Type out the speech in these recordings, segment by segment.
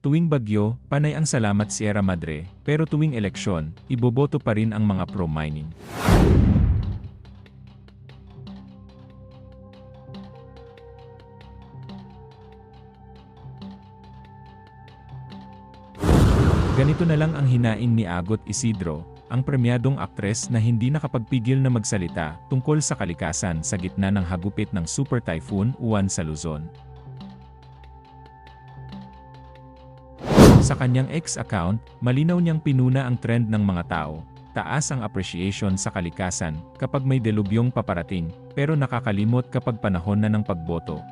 tuwing bagyo, panay ang salamat Sierra Madre, pero tuwing eleksyon, iboboto pa rin ang mga pro-mining. Ganito na lang ang hinain ni Agot Isidro, ang premyadong aktres na hindi nakapagpigil na magsalita tungkol sa kalikasan sa gitna ng hagupit ng Super Typhoon Uwan sa Luzon. Sa kanyang X account, malinaw niyang pinuna ang trend ng mga tao. Taas ang appreciation sa kalikasan kapag may delubyong paparating, pero nakakalimot kapag panahon na ng pagboto.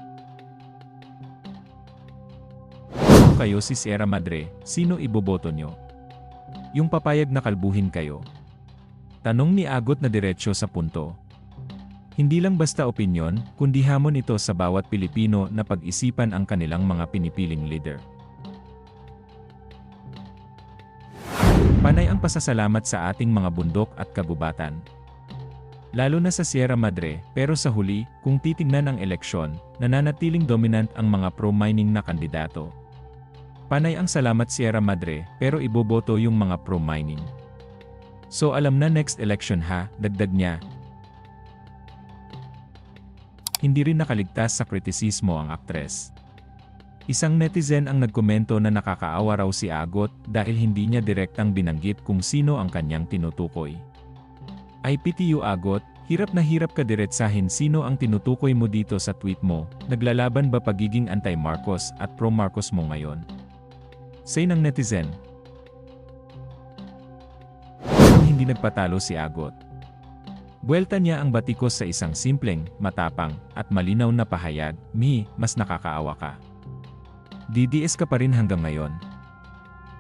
Kung kayo si Sierra Madre, sino iboboto nyo? Yung papayag na kalbuhin kayo? Tanong ni Agot na diretsyo sa punto. Hindi lang basta opinyon, kundi hamon ito sa bawat Pilipino na pag-isipan ang kanilang mga pinipiling leader. Panay ang pasasalamat sa ating mga bundok at kagubatan. Lalo na sa Sierra Madre, pero sa huli, kung titingnan ang eleksyon, nananatiling dominant ang mga pro-mining na kandidato. Panay ang salamat Sierra Madre, pero iboboto yung mga pro-mining. So alam na next election ha, dagdag niya. Hindi rin nakaligtas sa kritisismo ang aktres. Isang netizen ang nagkomento na nakakaawa raw si Agot dahil hindi niya direktang binanggit kung sino ang kanyang tinutukoy. IPTU Agot, hirap na hirap ka diretsahin sino ang tinutukoy mo dito sa tweet mo, naglalaban ba pagiging anti-Marcos at pro-Marcos mo ngayon? Say ng netizen. Pero hindi nagpatalo si Agot. Buwelta niya ang batikos sa isang simpleng, matapang, at malinaw na pahayag, mas nakakaawa ka. DDS ka pa rin hanggang ngayon.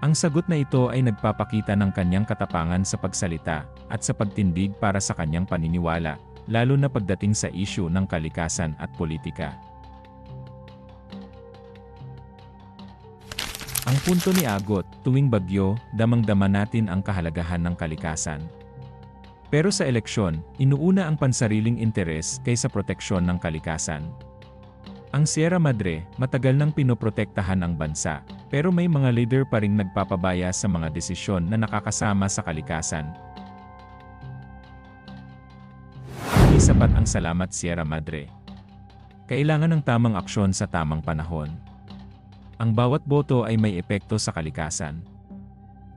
Ang sagot na ito ay nagpapakita ng kanyang katapangan sa pagsalita at sa pagtindig para sa kanyang paniniwala, lalo na pagdating sa isyu ng kalikasan at politika. Ang punto ni Agot, tuwing bagyo, damang-dama natin ang kahalagahan ng kalikasan. Pero sa eleksyon, inuuna ang pansariling interes kaysa proteksyon ng kalikasan. Ang Sierra Madre, matagal nang pinoprotektahan ang bansa, pero may mga leader pa ring nagpapabaya sa mga desisyon na nakakasama sa kalikasan. Hindi sapat ang salamat Sierra Madre. Kailangan ng tamang aksyon sa tamang panahon. Ang bawat boto ay may epekto sa kalikasan.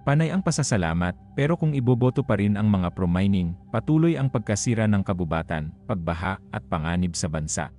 Panay ang pasasalamat, pero kung iboboto pa rin ang mga pro-mining, patuloy ang pagkasira ng kagubatan, pagbaha, at panganib sa bansa.